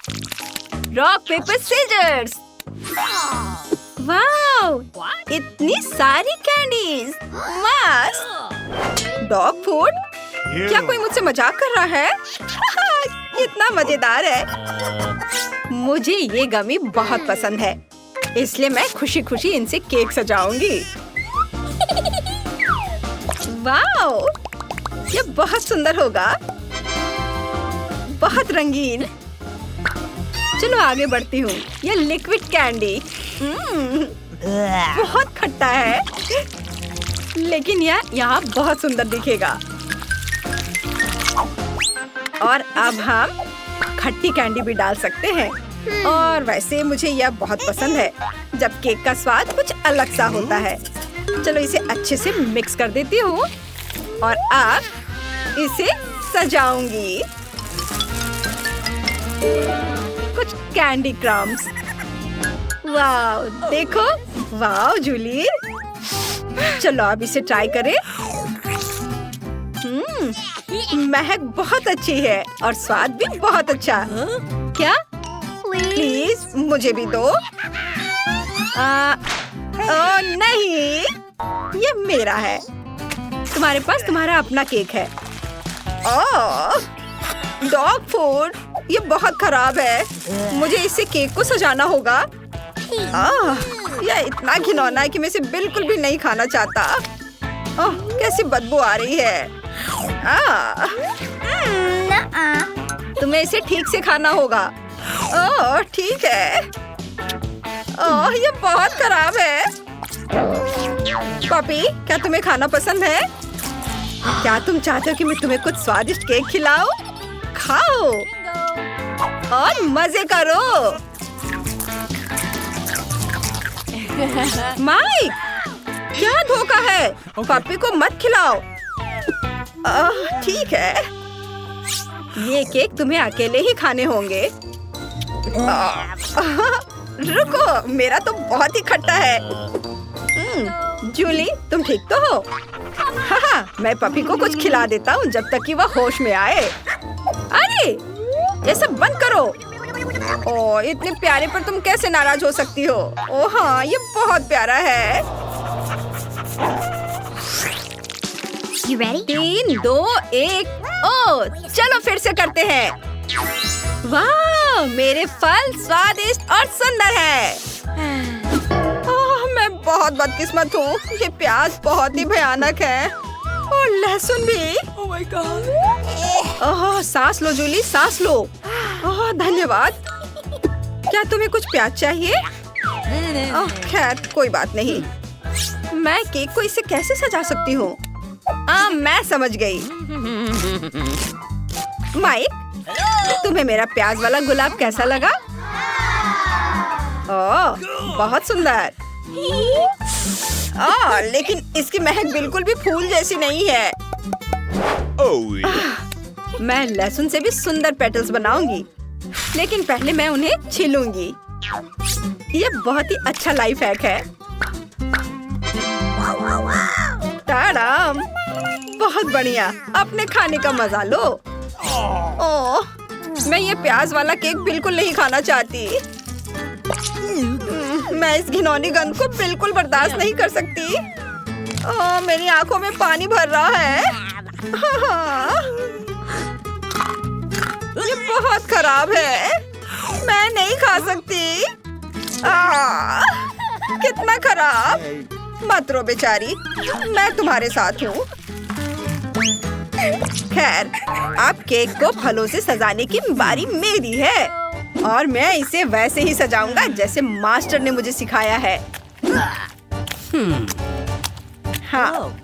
Rock paper seizures. Wow, इतनी सारी candies, मस्त। Dog food? क्या कोई मुझसे मजाक कर रहा है? कितना मजेदार है। मुझे ये गमी बहुत पसंद है, इसलिए मैं खुशी खुशी इनसे केक सजाऊंगी। वाओ, ये बहुत सुंदर होगा, बहुत रंगीन। चलो आगे बढ़ती हूँ। ये लिक्विड कैंडी बहुत खट्टा है, लेकिन यह यहाँ बहुत सुंदर दिखेगा। और अब हम खट्टी कैंडी भी डाल सकते हैं। और वैसे मुझे यह बहुत पसंद है जब केक का स्वाद कुछ अलग सा होता है। चलो इसे अच्छे से मिक्स कर देती हूँ और अब इसे सजाऊंगी। कुछ कैंडी क्रम्स। वाओ, देखो। वाओ जूली, चलो अब इसे ट्राई करें। महक बहुत अच्छी है और स्वाद भी बहुत अच्छा। क्या? प्लीज मुझे भी दो। ओह नहीं, ये मेरा है। तुम्हारे पास तुम्हारा अपना केक है। ओह, डॉग फूड, ये बहुत खराब है। मुझे इससे केक को सजाना होगा। यह इतना घिनौना है कि मैं इसे बिल्कुल भी नहीं खाना चाहता। कैसी बदबू आ रही है। तुम्हें इसे ठीक से खाना होगा। ओह ठीक है। ओह ये बहुत खराब है। पपी, क्या तुम्हें खाना पसंद है? क्या तुम चाहते हो कि मैं तुम्हें कुछ स्वादिष्ट केक खिलाऊं? खाओ और मजे करो। माइक, क्या धोखा है? पपी को मत खिलाओ। ठीक है, ये केक तुम्हें अकेले ही खाने होंगे। रुको, मेरा तो बहुत ही खट्टा है। जूली, तुम ठीक तो हो? हाँ, मैं पपी को कुछ खिला देता हूँ जब तक कि वह होश में आए। अरे, ये सब बंद करो। ओह, इतने प्यारे पर तुम कैसे नाराज हो सकती हो? ओह हाँ, ये बहुत प्यारा है। You ready? 3, 2, 1। ओह, चलो फिर से करते हैं। वाह, मेरे फल स्वादिष्ट और सुंदर है। मैं बहुत बदकिस्मत हूँ। ये प्याज बहुत ही भयानक है और लहसुन भी। Oh my God! सांस लो जूली, सांस लो। धन्यवाद। क्या तुम्हें कुछ प्याज चाहिए? खैर कोई बात नहीं। मैं केक को इससे कैसे सजा सकती हूँ? मैं समझ गई। माइक, तुम्हें मेरा प्याज वाला गुलाब कैसा लगा? बहुत सुंदर। लेकिन इसकी महक बिल्कुल भी फूल जैसी नहीं है। मैं लहसुन से भी सुंदर पेटल्स बनाऊंगी, लेकिन पहले मैं उन्हें छीलूंगी। ये बहुत ही अच्छा लाइफ हैक है। ताड़म, बहुत बढ़िया। अपने खाने का मजा लो। मैं ये प्याज वाला केक बिल्कुल नहीं खाना चाहती। मैं इस घिनौनी गंध को बिल्कुल बर्दाश्त नहीं कर सकती। मेरी आंखों में पानी भर रहा है। ये बहुत खराब है। मैं नहीं खा सकती। कितना खराब। मत रो बेचारी, मैं तुम्हारे साथ हूँ। खैर, अब केक को फलों से सजाने की बारी मेरी है और मैं इसे वैसे ही सजाऊंगा जैसे मास्टर ने मुझे सिखाया है। हाँ।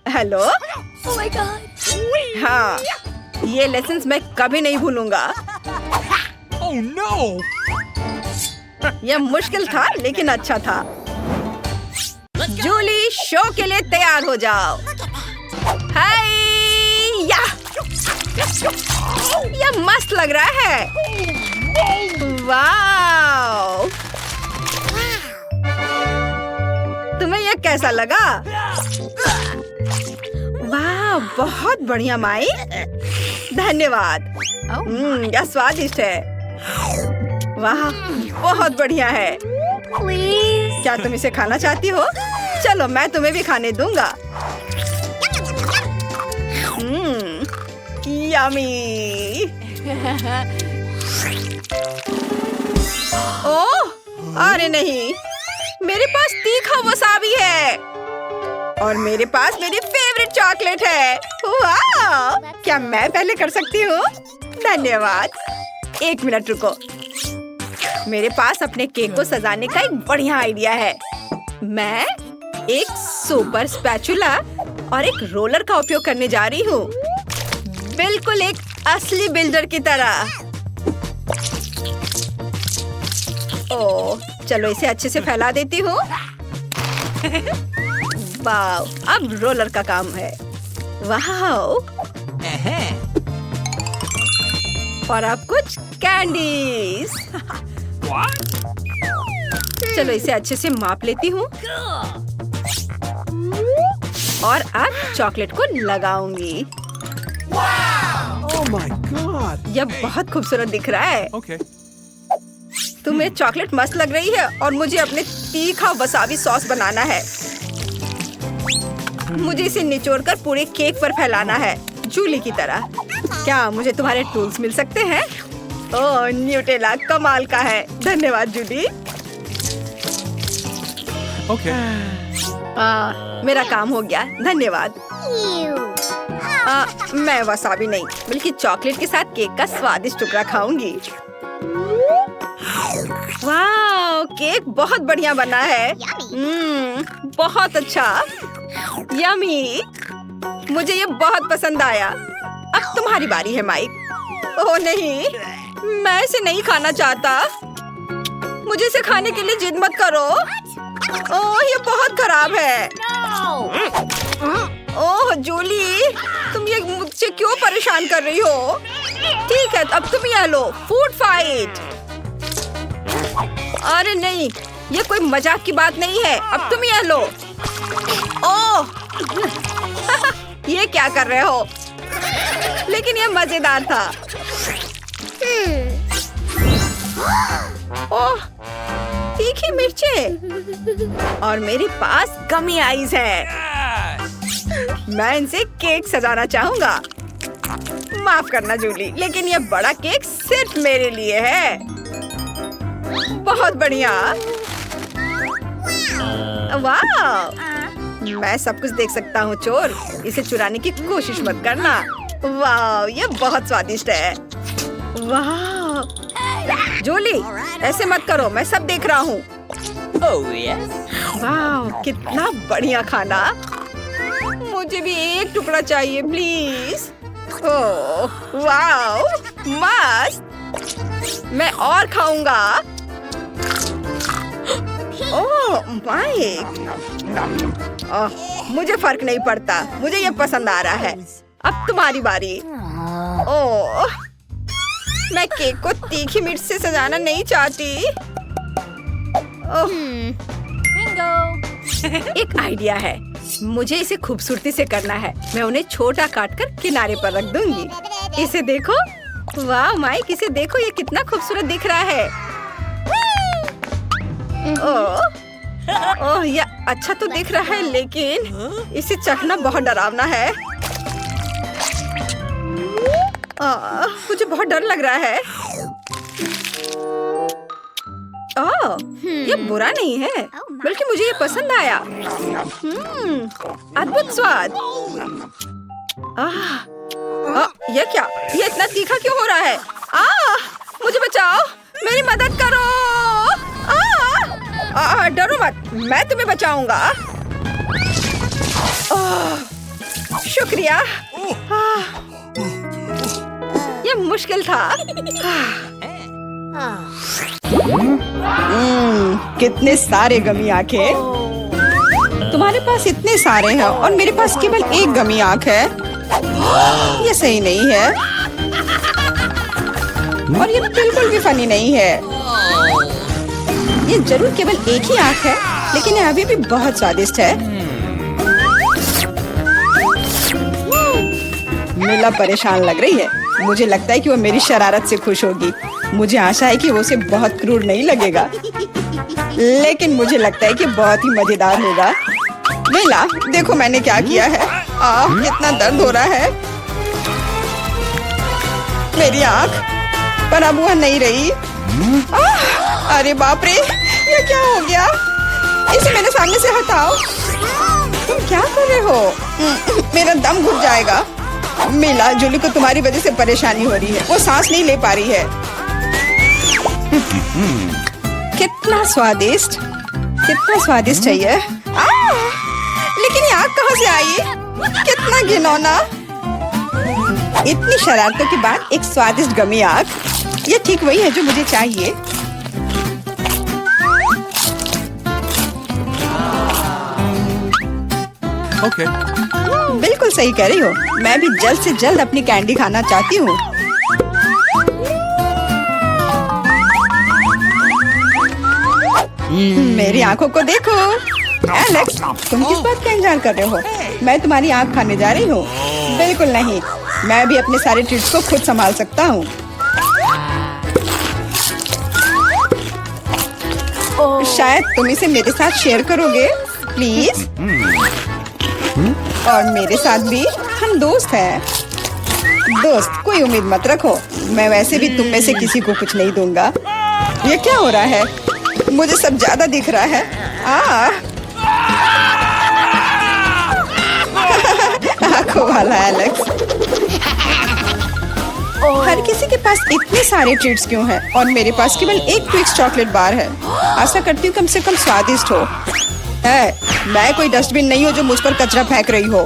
हेलो। Oh my God! हाँ, ये लेसन्स मैं कभी नहीं भूलूंगा। Oh no! यह मुश्किल था लेकिन अच्छा था। जूली, शो के लिए तैयार हो जाओ। हाय या! यह मस्त लग रहा है। वाव! तुम्हें यह कैसा लगा? वाह, बहुत बढ़िया माइक। धन्यवाद। यह स्वादिष्ट है। वाह, बहुत बढ़िया है। Please. क्या तुम इसे खाना चाहती हो? चलो मैं तुम्हें भी खाने दूंगा। यम्मी। ओह, अरे नहीं, मेरे पास तीखा वसाबी है और मेरे पास मेरी फेवरेट चॉकलेट है। वाह! क्या मैं पहले कर सकती हूँ? धन्यवाद। एक मिनट रुको, मेरे पास अपने केक को सजाने का एक बढ़िया आइडिया है। मैं एक सुपर स्पैचुला और एक रोलर का उपयोग करने जा रही हूँ, बिल्कुल एक असली बिल्डर की तरह। ओह, चलो इसे अच्छे से फैला देती हूँ। वाह, अब रोलर का काम है। वाह, और अब कुछ कैंडीज। चलो इसे अच्छे से माप लेती हूँ और अब चॉकलेट को लगाऊंगी। Oh my God. यह बहुत खूबसूरत दिख रहा है। Okay. तुम्हें चॉकलेट मस्त लग रही है और मुझे अपने तीखा वसाबी सॉस बनाना है। मुझे इसे निचोड़कर पूरे केक पर फैलाना है, जूली की तरह। क्या मुझे तुम्हारे टूल्स मिल सकते हैं? ओह, न्यूटेला कमाल का है। धन्यवाद जूली। Okay. मेरा काम हो गया, धन्यवाद। Ew. मैं वसाबी नहीं बल्कि चॉकलेट के साथ केक का स्वादिष्ट टुकड़ा खाऊंगी। वाह, केक बहुत बढ़िया बना है। बहुत अच्छा, यम्मी। मुझे ये बहुत पसंद आया। अब तुम्हारी बारी है माइक। ओह नहीं, मैं इसे नहीं खाना चाहता। मुझे इसे खाने के लिए जिद मत करो। ओह, ये बहुत खराब है। ओह जूली, तुम ये मुझसे क्यों परेशान कर रही हो? ठीक है, अब तुम यह लो, फूड फाइट। अरे नहीं, ये कोई मजाक की बात नहीं है। अब तुम यह लो। ओह, ये क्या कर रहे हो? लेकिन ये मजेदार था। ओह, तीखी मिर्चें और मेरे पास गमी आइज है। मैं इनसे केक सजाना चाहूंगा। माफ करना जूली, लेकिन ये बड़ा केक सिर्फ मेरे लिए है। बहुत बढ़िया। वाह, मैं सब कुछ देख सकता हूँ चोर। इसे चुराने की कोशिश मत करना। वाह, ये बहुत स्वादिष्ट है। वाह जूली, ऐसे मत करो, मैं सब देख रहा हूँ। वाह, कितना बढ़िया खाना। मुझे भी एक टुकड़ा चाहिए प्लीज। ओह वाह, मस्त। मैं और खाऊंगा। ओह माइक, मुझे फर्क नहीं पड़ता, मुझे ये पसंद आ रहा है। अब तुम्हारी बारी। ओह, मैं केक को तीखी मिर्च से सजाना नहीं चाहती। ओह, एक आइडिया है। मुझे इसे खूबसूरती से करना है। मैं उन्हें छोटा काटकर किनारे पर रख दूंगी। इसे देखो। वाह माइक, इसे देखो, ये कितना खूबसूरत दिख रहा है। ओह, यह अच्छा तो दिख रहा है, लेकिन इसे चखना बहुत डरावना है। मुझे बहुत डर लग रहा है। ओह, ये बुरा नहीं है, बल्कि मुझे ये पसंद आया। अद्भुत स्वाद। ये क्या? ये इतना तीखा क्यों हो रहा है? मुझे बचाओ, मेरी मदद करो। डरो मत, मैं तुम्हें बचाऊंगा। शुक्रिया। ये मुश्किल था। कितने सारे गमी आंखें। तुम्हारे पास इतने सारे हैं और मेरे पास केवल एक गमी आंख है। ये सही नहीं है और ये बिल्कुल भी फनी नहीं है। ये जरूर केवल एक ही आंख है, लेकिन ये अभी भी बहुत स्वादिष्ट है। मिला परेशान लग रही है। मुझे लगता है कि वो मेरी शरारत से खुश होगी। मुझे आशा है कि वो उसे बहुत क्रूर नहीं लगेगा, लेकिन मुझे लगता है कि बहुत ही मजेदार होगा। मिला, देखो मैंने क्या किया है। कितना दर्द हो रहा है। मेरी आँख, पर अब वह नहीं रही। अरे बाप रे, ये क्या हो गया? इसे मेरे सामने से हटाओ। तुम क्या कर रहे हो? मेरा दम घुट जाएगा। मिला, जूली को तुम्हारी वजह से परेशानी हो रही है। वो सांस नहीं ले पा रही है। कितना स्वादिष्ट, कितना स्वादिष्ट है ये। लेकिन ये आग कहाँ से आई? कितना घिनौना। इतनी शरारतों के बाद एक स्वादिष्ट गमी आग। ये ठीक वही है जो मुझे चाहिए। Okay. बिल्कुल सही कह रही हो। मैं भी जल्द से जल्द अपनी कैंडी खाना चाहती हूँ। मेरी आंखों को देखो। एलेक्स, तुम किस बात का इंतजार कर रहे हो? मैं तुम्हारी आंख खाने जा रही हूँ। बिल्कुल नहीं, मैं भी अपने सारे ट्रीट्स को खुद संभाल सकता हूँ। शायद तुम इसे मेरे साथ शेयर करोगे, प्लीज। और मेरे साथ भी, हम दोस्त हैं। दोस्त, कोई उम्मीद मत रखो। मैं वैसे भी तुम में से किसी को कुछ नहीं दूंगा। ये क्या हो रहा है? मुझे सब ज्यादा दिख रहा है। आंखों वाला एलेक्स। हर किसी के पास इतने सारे ट्रीट्स क्यों हैं? और मेरे पास केवल एक ट्विक्स चॉकलेट बार है। आशा करती हूँ कम से कम स्वादिष्ट हो। मैं कोई डस्टबिन नहीं हूँ जो मुझ पर कचरा फेंक रही हो।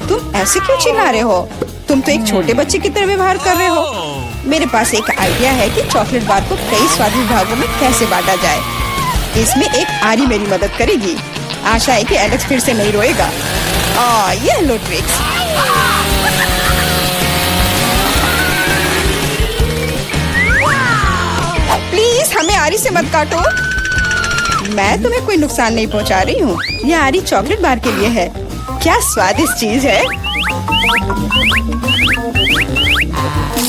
तुम ऐसे क्यों चिल्ला रहे हो? तुम तो एक छोटे बच्चे की तरह व्यवहार कर रहे हो। मेरे पास एक आइडिया है कि चॉकलेट बार को कई स्वादिष्ट भागों में कैसे बांटा जाए। इसमें एक आरी मेरी मदद करेगी। आशा है कि एलेक्स फिर से नहीं रोएगा। ये लो ट्रिक्स। प्लीज हमें आरी से मत काटो। मैं तुम्हें कोई नुकसान नहीं पहुंचा रही हूँ। ये आरी चॉकलेट बार के लिए है। क्या स्वादिष्ट चीज है।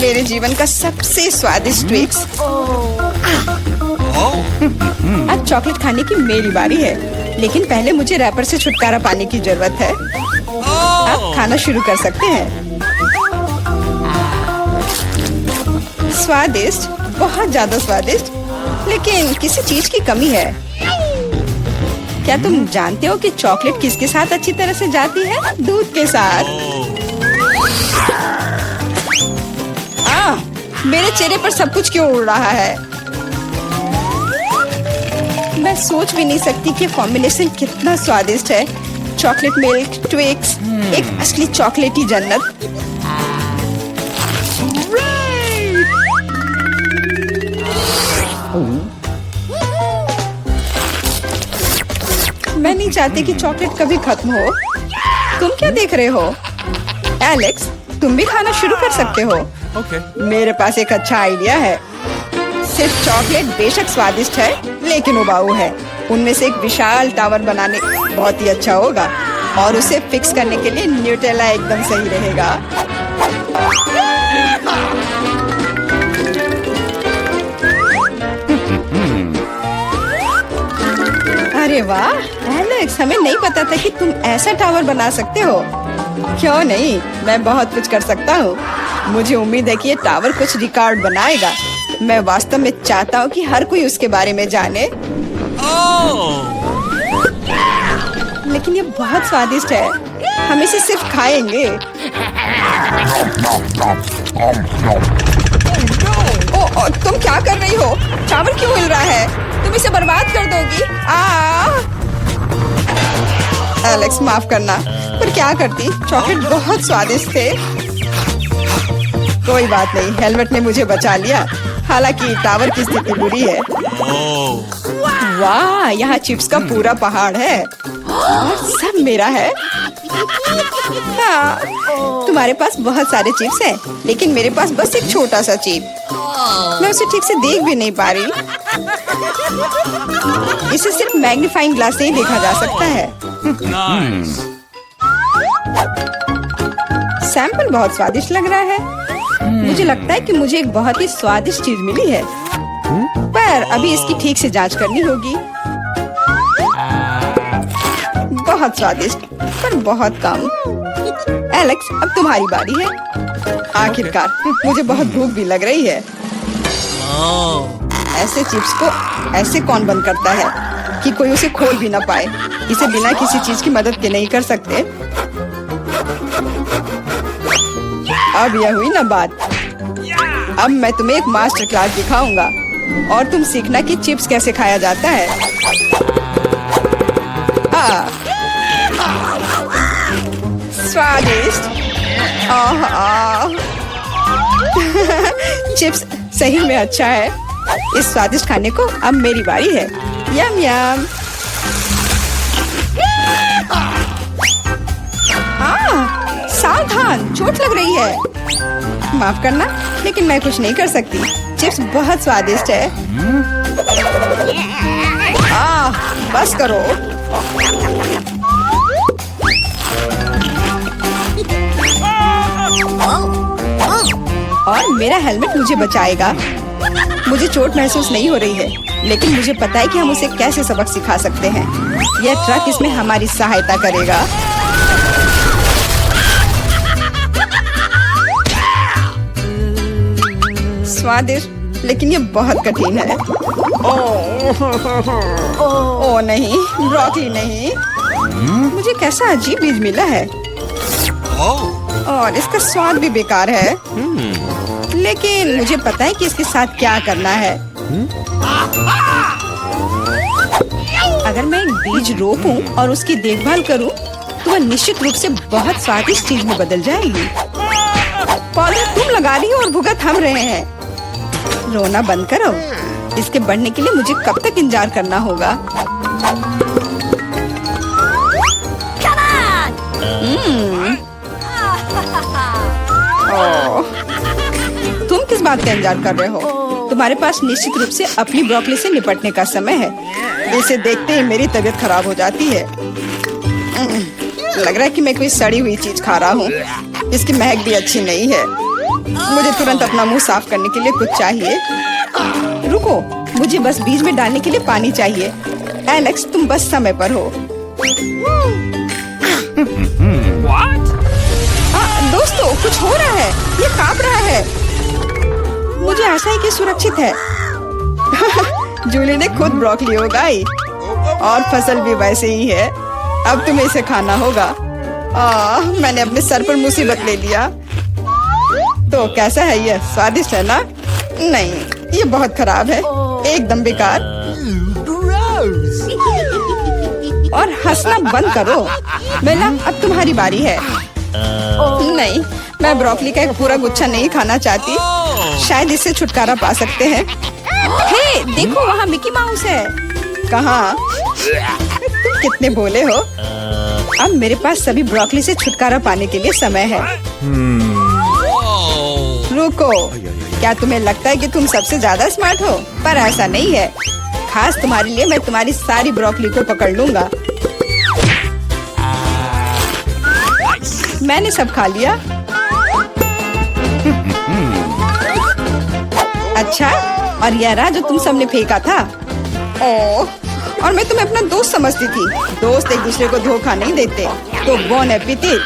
मेरे जीवन का सबसे स्वादिष्ट ट्विक्स। अब चॉकलेट खाने की मेरी बारी है, लेकिन पहले मुझे रैपर से छुटकारा पाने की जरूरत है। आप खाना शुरू कर सकते हैं। स्वादिष्ट, बहुत ज्यादा स्वादिष्ट, लेकिन किसी चीज की कमी है। क्या तुम जानते हो कि चॉकलेट किसके साथ अच्छी तरह से जाती है? दूध के साथ। मेरे चेहरे पर सब कुछ क्यों उड़ रहा है? मैं सोच भी नहीं सकती कि कॉम्बिनेशन कितना स्वादिष्ट है। चॉकलेट मिल्क, ट्विक्स, एक असली चॉकलेटी जन्नत। मैं नहीं चाहती कि चॉकलेट कभी खत्म हो। तुम क्या देख रहे हो? एलेक्स, तुम भी खाना शुरू कर सकते हो। Okay. मेरे पास एक अच्छा आइडिया है। सिर्फ चॉकलेट बेशक स्वादिष्ट है, लेकिन उबाऊ है। उनमें से एक विशाल टावर बनाने बहुत ही अच्छा होगा, और उसे फिक्स करने के लिए न्यूटेला एकदम सही रहेगा। अरे वाह एलेक्स, हमें नहीं पता था कि तुम ऐसा टावर बना सकते हो। क्यों नहीं, मैं बहुत कुछ कर सकता हूँ। मुझे उम्मीद है कि ये टावर कुछ रिकॉर्ड बनाएगा। मैं वास्तव में चाहता हूँ कि हर कोई उसके बारे में जाने। लेकिन ये बहुत स्वादिष्ट है। हम इसे सिर्फ खाएंगे। तुम क्या कर रही हो? टावर क्यों हिल रहा है? तुम इसे बर्बाद कर दोगी। एलेक्स, माफ करना, पर क्या करती? चॉकलेट बहुत स्वादिष्ट थे। कोई बात नहीं, हेलमेट ने मुझे बचा लिया। हालांकि टावर की स्थिति बुरी है। वाह, यहाँ चिप्स का पूरा पहाड़ है और सब मेरा है। तुम्हारे पास बहुत सारे चिप्स हैं, लेकिन मेरे पास बस एक छोटा सा चिप। मैं उसे ठीक से देख भी नहीं पा रही। इसे सिर्फ मैग्नीफाइंग ग्लास से ही देखा जा सकता है। सैंपल बहुत स्वादिष्ट लग रहा है। मुझे लगता है कि मुझे एक बहुत ही स्वादिष्ट चीज मिली है, पर अभी इसकी ठीक से जांच करनी होगी। बहुत स्वादिष्ट, पर बहुत कम। एलेक्स, अब तुम्हारी बारी है। आखिरकार मुझे बहुत भूख भी लग रही है। ऐसे चिप्स को ऐसे कौन बंद करता है कि कोई उसे खोल भी ना पाए? इसे बिना किसी चीज की मदद के नहीं कर सकते। अब यह हुई ना बात। अब मैं तुम्हें एक मास्टर क्लास दिखाऊंगा और तुम सीखना कि चिप्स कैसे खाया जाता है। स्वादिष्ट। चिप्स सही में अच्छा है। इस स्वादिष्ट खाने को अब मेरी बारी है। यम यम। सावधान, चोट लग रही है। माफ करना, लेकिन मैं कुछ नहीं कर सकती। चिप्स बहुत स्वादिष्ट है। बस करो। और मेरा हेलमेट मुझे बचाएगा। मुझे चोट महसूस नहीं हो रही है, लेकिन मुझे पता है कि हम उसे कैसे सबक सिखा सकते हैं। यह ट्रक इसमें हमारी सहायता करेगा। स्वादिष्ट, लेकिन ये बहुत कठिन है। ओह नहीं, ब्रोकली नहीं। मुझे कैसा अजीब बीज मिला है और इसका स्वाद भी बेकार है। लेकिन मुझे पता है कि इसके साथ क्या करना है। अगर मैं एक बीज रोपूं और उसकी देखभाल करूं, तो वह निश्चित रूप से बहुत स्वादिष्ट चीज में बदल जाएगी। पौधे तुम लगा रही हो और भुगत हम रहे हैं। रोना बंद करो। इसके बढ़ने के लिए मुझे कब तक इंतजार करना होगा? तुम किस बात का इंतजार कर रहे हो? तुम्हारे पास निश्चित रूप से अपनी ब्रोकली से निपटने का समय है। इसे देखते ही मेरी तबीयत खराब हो जाती है। लग रहा है कि मैं कोई सड़ी हुई चीज खा रहा हूँ। इसकी महक भी अच्छी नहीं है। मुझे तुरंत अपना मुंह साफ करने के लिए कुछ चाहिए। रुको, मुझे बस बीज में डालने के लिए पानी चाहिए। एलेक्स, तुम बस समय पर हो। दोस्तों, कुछ हो रहा है। ये कांप रहा है। मुझे आशा है कि सुरक्षित है। जूली ने खुद ब्रोकली उगाई और फसल भी वैसे ही है। अब तुम्हें इसे खाना होगा। मैंने अपने सर पर मुसीबत ले लिया। तो कैसा है ये? स्वादिष्ट है ना? नहीं, ये बहुत खराब है, एकदम बेकार। और हंसना बंद करो। बेला, अब तुम्हारी बारी है। नहीं, मैं ब्रोकली का एक पूरा गुच्छा नहीं खाना चाहती। शायद इससे छुटकारा पा सकते हैं। हे, देखो वहाँ मिकी माउस है। कहाँ? तुम कितने भोले हो। अब मेरे पास सभी ब्रोकली से छुटकारा पाने के लिए समय है। रुको, क्या तुम्हें लगता है कि तुम सबसे ज्यादा स्मार्ट हो? पर ऐसा नहीं है। खास तुम्हारे लिए मैं तुम्हारी सारी ब्रोकली को पकड़ लूंगा। मैंने सब खा लिया। अच्छा, और यह रहा जो तुम सबने फेंका था। ओह, और मैं तुम्हें अपना दोस्त समझती थी। दोस्त एक दूसरे को धोखा नहीं देते। तो बोन एपेटिट।